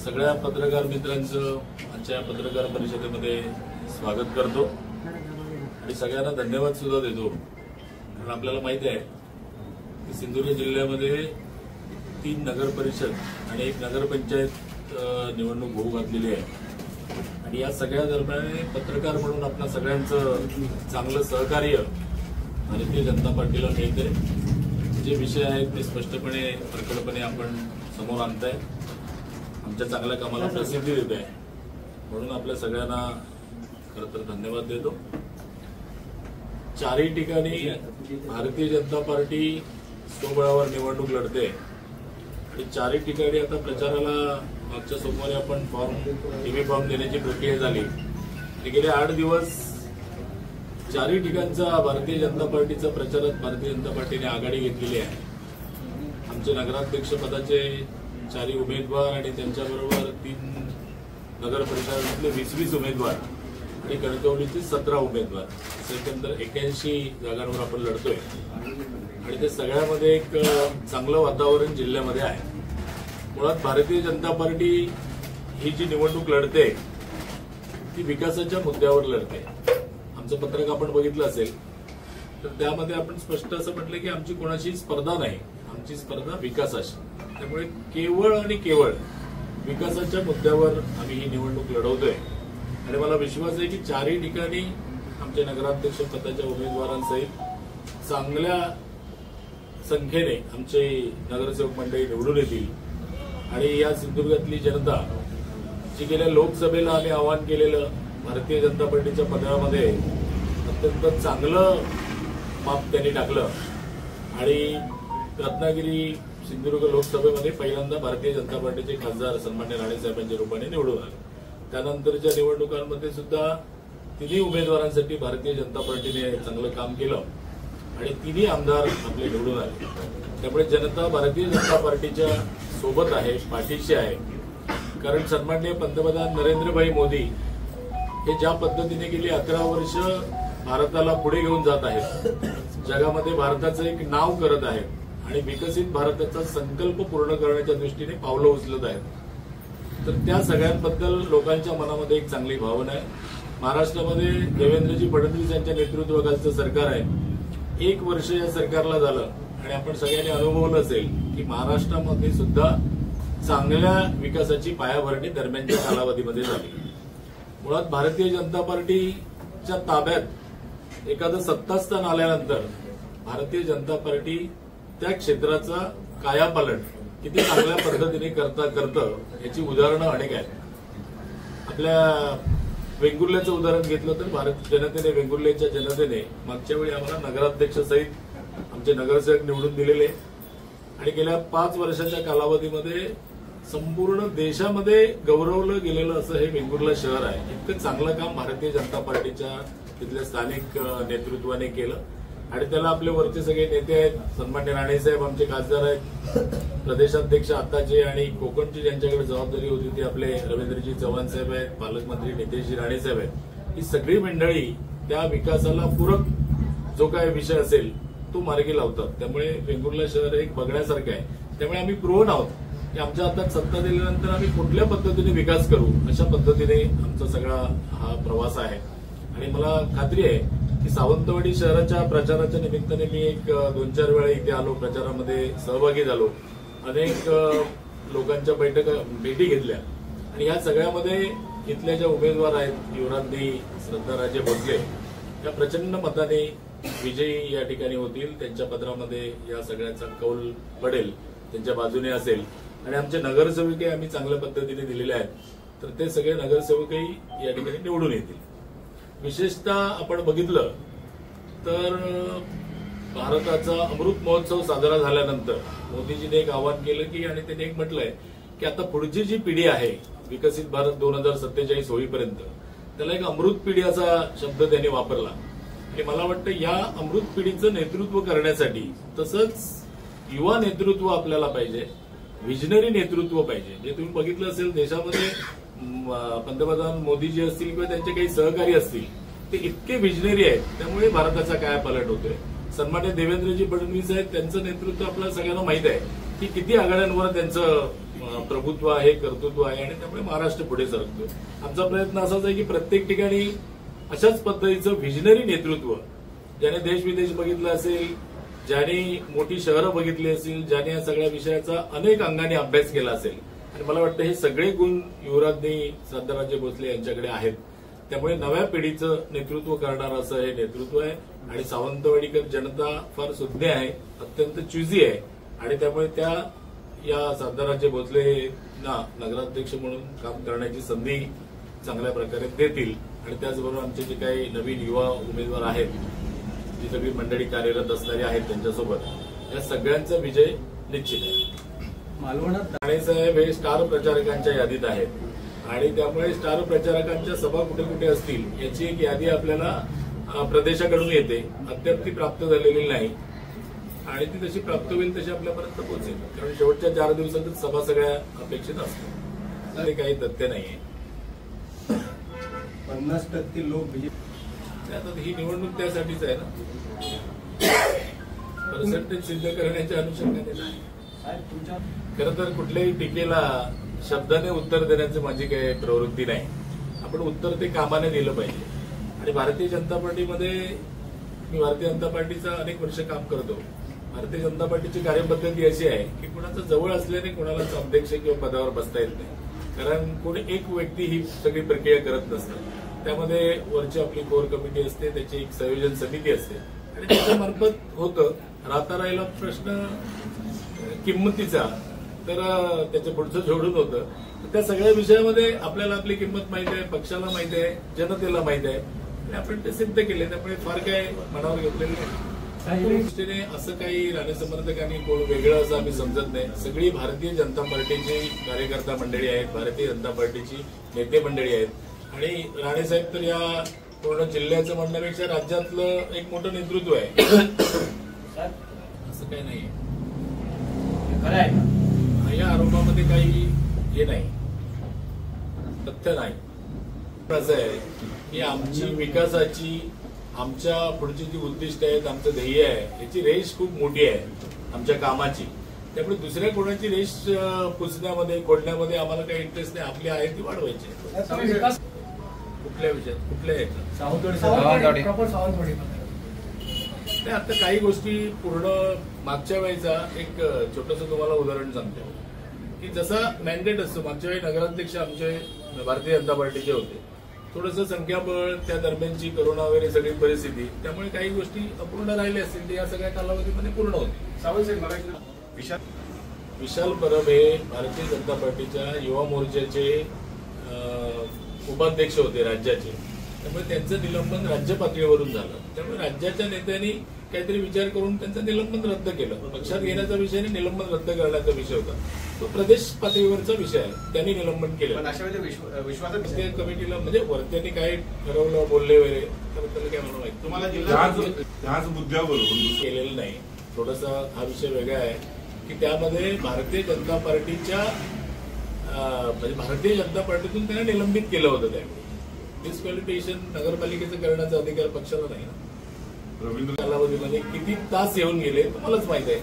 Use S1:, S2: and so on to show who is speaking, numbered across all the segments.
S1: सगळ्या पत्रकार मित्रांचं आजच्या पत्रकार परिषदेमध्ये स्वागत करतो आणि सगळ्यांना धन्यवाद सुद्धा देतो। कारण आपल्याला माहिती आहे की सिंधुदुर्ग जिल्ह्यामध्ये 3 नगर परिषद आणि 1 नगरपंचायत निवडणूक होऊ घातलेली आहे आणि या सगळ्या दरम्यान पत्रकार म्हणून आपल्या सगळ्यांचं चांगलं सहकार्य भारतीय जनता पार्टीला मिळते। जे विषय आहेत ते स्पष्टपणे प्रकटपणे आपण समोर आणताय, आमच्या चांगल्या कामाला प्रसिद्धी देत आहे, म्हणून आपल्या सगळ्यांना खरं तर धन्यवाद देतो। चारही ठिकाणी भारतीय जनता पार्टी स्वबळावर निवडणूक लढते आणि चारही ठिकाणी आता प्रचाराला मागच्या सोमवारी आपण टीव्ही फॉर्म देण्याची प्रक्रिया झाली। गेले 8 दिवस चारही ठिकाणचा भारतीय जनता पार्टीचा प्रचारात भारतीय जनता पार्टीने आघाडी घेतलेली आहे। आमचे नगराध्यक्ष पदाचे 4 उमेदवार आणि त्यांच्याबरोबर 3 नगर परिषदातले 20 उमेदवार आणि कणकवलीचे 17 उमेदवार, एकंदर 81 जागांवर आपण लढतोय आणि ते सगळ्यामध्ये एक चांगलं वातावरण जिल्ह्यामध्ये आहे। मुळात भारतीय जनता पार्टी ही जी निवडणूक लढते ती विकासाच्या मुद्द्यावर लढते। आमचं पत्रक आपण बघितलं असेल तर त्यामध्ये आपण स्पष्ट असं म्हटलं की आमची कोणाशी स्पर्धा नाही, आमची स्पर्धा विकासाशी। त्यामुळे केवळ आणि केवळ विकासाच्या मुद्द्यावर आम्ही ही निवडणूक लढवतोय आणि मला विश्वास आहे की चारही ठिकाणी आमच्या नगराध्यक्ष पदाच्या उमेदवारांसहित चांगल्या संख्येने आमचे नगरसेवक मंडळी निवडून येतील आणि या सिंधुदुर्गातली जनता जी गेल्या लोकसभेला आम्ही आवाहन केलेलं भारतीय जनता पार्टीच्या पदरामध्ये अत्यंत चांगलं माप त्यांनी टाकलं आणि रत्नागिरी सिंधुदुर्ग लोकसभेमध्ये पहिल्यांदा भारतीय जनता पार्टीचे खासदार सन्मान्य राणेसाहेबांच्या रूपाने निवडून आले। त्यानंतरच्या निवडणुकांमध्ये सुद्धा 3 उमेदवारांसाठी भारतीय जनता पार्टीने चांगलं काम केलं आणि 3 आमदार आपले निवडून आले। त्यामुळे जनता भारतीय जनता पार्टीच्या सोबत आहे, पाठीशी आहे। कारण सन्माननीय पंतप्रधान नरेंद्रभाई मोदी हे ज्या पद्धतीने गेली 11 वर्ष भारताला पुढे घेऊन जात आहेत, जगामध्ये भारताचं एक नाव करत आहेत आणि विकसित भारताचा संकल्प पूर्ण करण्याच्या दृष्टीने पावलं उचलत आहेत, तर त्या सगळ्यांबद्दल लोकांच्या मनामध्ये एक चांगली भावना आहे। महाराष्ट्रामध्ये देवेंद्रजी फडणवीस यांच्या नेतृत्वाखालचं सरकार आहे। 1 वर्ष या सरकारला झालं आणि आपण सगळ्यांनी अनुभवलं असेल की महाराष्ट्रामध्ये सुद्धा चांगल्या विकासाची पायाभरणी दरम्यानच्या कालावधीमध्ये झाली। मुळात भारतीय जनता पार्टीच्या ताब्यात एखादं सत्तास्थान आल्यानंतर भारतीय जनता पार्टी त्या क्षेत्राचा कायापालट किती चांगल्या पद्धतीने करतं याची उदाहरणं अनेक आहेत। आपल्या वेंगुर्ल्याचं उदाहरण घेतलं तर भारतीय जनतेने, वेंगुर्ल्याच्या जनतेने मागच्या वेळी आम्हाला नगराध्यक्ष सहित आमचे नगरसेवक निवडून दिलेले आणि गेल्या 5 वर्षाच्या कालावधीमध्ये संपूर्ण देशामध्ये गौरवलं गेलेलं असं हे वेंगुर्ला शहर आहे। इतकं चांगलं काम भारतीय जनता पार्टीच्या तिथल्या स्थानिक नेतृत्वाने केलं आणि त्याला आपले वरचे सगळे नेते आहेत, सन्मान्य राणेसाहेब आमचे खासदार आहेत, प्रदेशाध्यक्ष आताचे आणि कोकणची ज्यांच्याकडे जबाबदारी होती ती आपले रवींद्रजी चव्हाण साहेब आहेत, पालकमंत्री नितेशजी राणेसाहेब आहेत। ही सगळी मंडळी त्या विकासाला पूरक जो काय विषय असेल तो मार्गी लावतात। त्यामुळे वेंगुर्ला शहर एक बघण्यासारखं आहे। त्यामुळे आम्ही प्रोन आहोत की आमच्या हातात सत्ता दिल्यानंतर आम्ही कुठल्या पद्धतीने विकास करू, अशा पद्धतीने आमचा सगळा हा प्रवास आहे आणि मला खात्री आहे की सावंतवाडी शहराच्या प्रचाराच्या निमित्ताने मी एक 2-4 वेळा इथे आलो, प्रचारामध्ये सहभागी झालो, अनेक लोकांच्या भेटी घेतल्या आणि या सगळ्यामध्ये इथल्या ज्या उमेदवार आहेत युवराज्ञी श्रद्धाराजे भोसले या प्रचंड मताने विजयी या ठिकाणी होतील। त्यांच्या पदरामध्ये या सगळ्याचा कौल पडेल, त्यांच्या बाजूने असेल आणि आमचे नगरसेवकही आम्ही चांगल्या पद्धतीने दिलेले आहेत, तर ते सगळे नगरसेवकही या ठिकाणी निवडून येतील। विशेषतः आपण बघितलं तर भारताचा अमृत महोत्सव साजरा झाल्यानंतर मोदीजीने एक आवाहन केलं की आणि त्यांनी एक म्हटलंय की आता पुढची जी पिढी आहे विकसित भारत 2047 होईपर्यंत त्याला एक अमृत पिढी असा शब्द त्यांनी वापरला आणि मला वाटतं या अमृत पिढीचं नेतृत्व करण्यासाठी तसंच युवा नेतृत्व आपल्याला पाहिजे, व्हिजनरी नेतृत्व पाहिजे। जे तुम्ही बघितलं असेल देशामध्ये पंतप्रधान मोदीजी असतील किंवा त्यांचे काही सहकारी असतील ते इतके व्हिजनरी आहेत, त्यामुळे भारताचा कायापालट होतोय। सन्मान्य देवेंद्रजी फडणवीस आहेत, त्यांचं नेतृत्व आपल्याला सगळ्यांना माहित आहे की किती आघाड्यांवर त्यांचं प्रभुत्व आहे, कर्तृत्व आहे आणि त्यामुळे महाराष्ट्र पुढे सरकतो. आमचा प्रयत्न असाच आहे की प्रत्येक ठिकाणी अशाच पद्धतीचं व्हिजनरी नेतृत्व, ज्याने देश विदेश बघितलं असेल, ज्याने मोठी शहरं बघितली असतील, ज्याने या सगळ्या विषयाचा अनेक अंगाने अभ्यास केला असेल, आणि मला वाटतं हे सगळे गुण युवराज्ञी श्रद्धाराजे भोसले यांच्याकडे आहेत. त्यामुळे नव्या पिढीचं नेतृत्व करणारं असं हे नेतृत्व आहे. आणि सावंतवाडीकर जनता फार सुज्ञ आहे, अत्यंत चुजी आहे, आणि त्यामुळे त्या या श्रद्धाराजे भोसलेंना नगराध्यक्ष म्हणून काम करण्याची संधी चांगल्या प्रकारे देतील. आणि त्याचबरोबर आमचे जे काही नवीन युवा उमेदवार आहेत, जी सगळी मंडळी कार्यरत असणारी आहेत, त्यांच्यासोबत या सगळ्यांचा विजय निश्चित आहे.
S2: मालवणात
S1: राणेसाहेब हे स्टार प्रचारकांच्या यादीत आहेत, आणि त्यामुळे स्टार प्रचारकांच्या सभा कुठे कुठे असतील याची एक यादी आपल्याला प्रदेशाकडून येते. अद्याप ती प्राप्त झालेली नाही, आणि ती जशी प्राप्त होईल तशी आपल्यापर्यंत पोहोचेल. कारण शेवटच्या 4 दिवसातच सभा सगळ्या अपेक्षित असतात. ते काही तथ्य नाहीये.
S2: 50% लोक
S1: आता ही निवडणूक त्यासाठीच आहे ना, पर्सेंटेज सिद्ध करण्याच्या अनुषंगाने नाही. खरं तर कुठल्याही टीकेला शब्दाने उत्तर देण्याची माझी काही प्रवृत्ती नाही. आपण उत्तर ते कामाने दिलं पाहिजे. आणि भारतीय जनता पार्टीमध्ये मी भारतीय जनता पार्टीचा अनेक वर्ष काम करतो. भारतीय जनता पार्टीची कार्यपद्धती अशी आहे की कुणाचं जवळ असल्याने कोणालाच अध्यक्ष किंवा पदावर बसता येत नाही. कारण कोणी एक व्यक्ती ही सगळी प्रक्रिया करत नसतं. त्यामध्ये वरची आपली कोर कमिटी असते, त्याची एक संयोजन समिती असते, आणि त्याच्यामार्फत होतं. राहता राहिला प्रश्न किंमतीचा, तर त्याच्या पुढचं जोडून होतं. त्या सगळ्या विषयामध्ये आपल्याला आपली किंमत माहिती आहे, पक्षाला माहिती आहे, जनतेला माहिती आहे, आणि आपण ते सिद्ध केले. त्यामुळे फार काय मनावर घेतलेलं नाही. काही दृष्टीने असं काही राणे समर्थकांनी कोण वेगळं असं आम्ही समजत नाही. सगळी भारतीय जनता पार्टीची कार्यकर्ता मंडळी आहेत, भारतीय जनता पार्टीची नेते मंडळी आहेत. आणि राणेसाहेब तर या पूर्ण जिल्ह्याचं म्हणण्यापेक्षा राज्यातलं एक मोठं नेतृत्व आहे. असं काही नाही. या आरोपामध्ये काही हे नाही, तथ्य नाही. असं आहे की आमची विकासाची, आमच्या पुढची जी उद्दिष्ट आहेत, आमचं ध्येय आहे, याची रेष खूप मोठी आहे आमच्या कामाची. त्यामुळे दुसऱ्या कोणाची रेष पुसण्यामध्ये, खोडण्यामध्ये आम्हाला काही इंटरेस्ट नाही. आपली आहे ती वाढवायची. कुठल्या विषयात, कुठल्या याच्यात?
S2: सावंतवाडी.
S1: नाही, आता काही गोष्टी पूर्ण मागच्या वेळेचा एक छोटंसं तुम्हाला उदाहरण सांगतो की जसा मॅन्डेट असतो. मागच्या वेळी नगराध्यक्ष आमचे भारतीय जनता पार्टीचे होते. थोडंसं संख्याबळ, त्या दरम्यानची करोना वगैरे सगळी परिस्थिती, त्यामुळे काही गोष्टी अपूर्ण राहिल्या असतील, ते या सगळ्या कालावधीमध्ये पूर्ण होते. विशाल परब हे भारतीय जनता पार्टीच्या युवा मोर्चाचे उपाध्यक्ष होते राज्याचे. त्यामुळे त्यांचं निलंबन राज्य पातळीवरून झालं. त्यामुळे राज्याच्या नेत्यांनी काहीतरी विचार करून त्यांचं निलंबन रद्द केलं. पक्षात घेण्याचा विषय नाही, निलंबन रद्द करण्याचा विषय होता. तो प्रदेश पातळीवरचा विषय आहे, त्यांनी निलंबन केलं. विश्वास कमिटीला म्हणजे वरत्यांनी काय ठरवलं, बोलले वगैरे, तर त्याला काय म्हणून माहिती.
S3: तुम्हाला मुद्द्यावरून
S1: केलेलं नाही. थोडासा हा विषय वेगळा आहे की त्यामध्ये भारतीय जनता पार्टीच्या म्हणजे भारतीय जनता पार्टीतून त्यांना निलंबित केलं होतं. त्यावेळी डिस्क्वालिफिकेशन नगरपालिकेचं करण्याचा अधिकार पक्षाला नाही ना. कालावधीमध्ये किती तास येऊन गेले तुम्हालाच माहित आहे.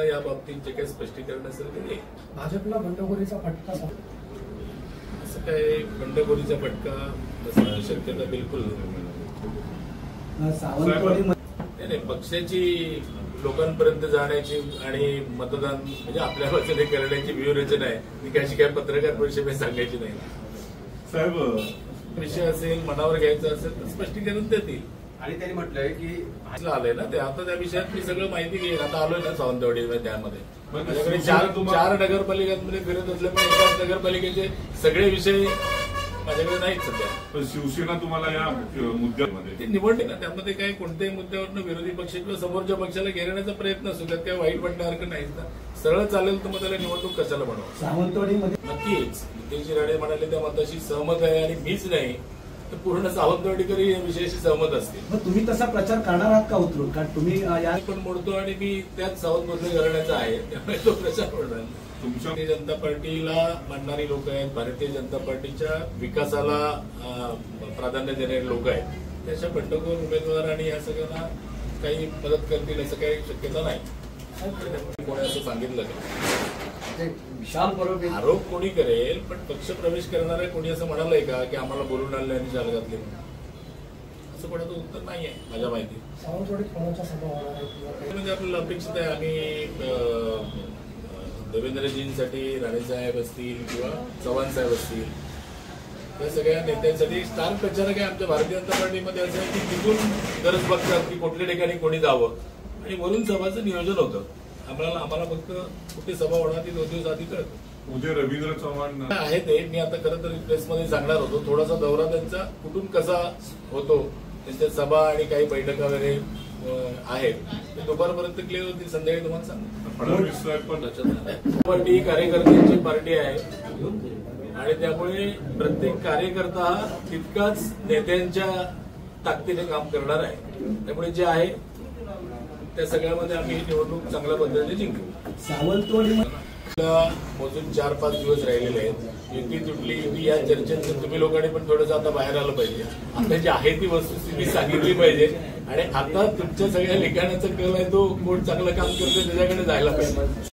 S1: या बाबतीत जे काही स्पष्टीकरण असेल ते
S2: भाजपला बंडखोरीचा फटका.
S1: असं काय बंडखोरीचा फटका शक्यता बिलकुल नाही. पक्षाची लोकांपर्यंत जाण्याची आणि मतदान म्हणजे आपल्या बाजूने करण्याची व्यूहरचना आहे. ती कशी काय पत्रकार परिषदेत सांगायची नाही.
S3: साहेब,
S1: विषय असेल, मनावर घ्यायचा असेल तर स्पष्टीकरण देतील.
S4: आणि त्यांनी म्हटलंय की
S1: आलंय ना ते. आता त्या विषयात मी सगळं माहिती घेईन. आता आलोय ना सावंतवाडी, त्यामध्ये माझ्याकडे चार नगरपालिकांमध्ये फिरत असल्यामुळे एकाच नगरपालिकेचे सगळे विषय माझ्याकडे नाहीत सध्या.
S3: पण शिवसेना तुम्हाला या मुद्द्यामध्ये
S1: ते निवडली ना, त्यामध्ये काय कोणत्याही मुद्द्यावरनं विरोधी पक्ष किंवा समोरच्या पक्षाला घेण्याचा प्रयत्न असतो. त्यात काय वाईट वाटण्यासारखं नाही ना. सरळ चालेल तर मग त्याला निवडणूक कशाला बनवा.
S2: सावंतवाडीमध्ये
S1: नक्कीच नितेशजी राणे म्हणाले त्या मताशी सहमत आहे, आणि मीच नाही तर पूर्ण सावंतवाडीकरही या विषयाशी सहमत असतील.
S2: मग तुम्ही तसा प्रचार करणार आहात का उतरून? कारण तुम्ही या
S1: पण मोडतो आणि मी त्यात सावध बदल करण्याचा आहे, त्यामुळे तो प्रचार होणार.
S3: तुमच्या
S1: भारतीय जनता पार्टीला मानणारी लोक आहेत, भारतीय जनता पार्टीच्या विकासाला प्राधान्य देणारे लोक आहेत. त्याच्या बंडखोर उमेदवार आणि या सगळ्यांना काही मदत करतील असं काही शक्यता नाही. कोणी असं सांगितलं का?
S2: विशाल बरोबर
S1: आरोप कोणी करेल, पण पक्ष प्रवेश करणारे कोणी असं म्हणालंय का की आम्हाला बोलून आणले आणि चाल घातले? असं कोणाचं उत्तर नाही आहे माझ्या माहिती.
S2: सावंतवाडीत कोणाच्या सभा होणार आहे किंवा
S1: म्हणजे आपल्याला अपेक्षित आहे आम्ही देवेंद्रजींसाठी राणेसाहेब असतील किंवा चव्हाण साहेब असतील या सगळ्या नेत्यांसाठी स्टार प्रचारक आहे आमच्या भारतीय जनता पार्टीमध्ये. असं आहे की तिथून गरज बघतात की कुठल्या ठिकाणी कोणी जावं आणि वरून सभाचं नियोजन होतं. आम्हाला फक्त कुठे सभा होणार ती 2 दिवस आधी कळतं.
S3: उद्या रवींद्र चव्हाण
S1: आहे ते मी आता खरं तर प्रेसमध्ये सांगणार होतो. थोडासा दौरा त्यांचा कुठून कसा होतो, त्यांच्या सभा आणि काही बैठका वगैरे आहेत ते दुपारपर्यंत क्लिअर होतील. संध्याकाळी तुम्हाला सांगतो.
S3: फडणवीस साहेब पण
S1: पार्टी ही कार्यकर्त्यांची पार्टी आहे आणि त्यामुळे प्रत्येक कार्यकर्ता हा तितकाच नेत्यांच्या ताकदीने काम करणार आहे. त्यामुळे जे आहे त्या सगळ्यामध्ये आम्ही निवडणूक चांगल्या पद्धतीने जिंकू.
S2: सावंतवाडीमध्ये
S1: मोजून 4-5 दिवस राहिलेले आहेत. युती तुटली युती या चर्चेत तुम्ही लोकांनी पण थोडंसं आता बाहेर आलं पाहिजे. आता जी आहे ती वस्तुस्थिती सांगितली पाहिजे आणि आता तुमच्या सगळ्या लिखाणाचा कल आहे तो कोण चांगलं काम करतोय त्याच्याकडे जायला पाहिजे.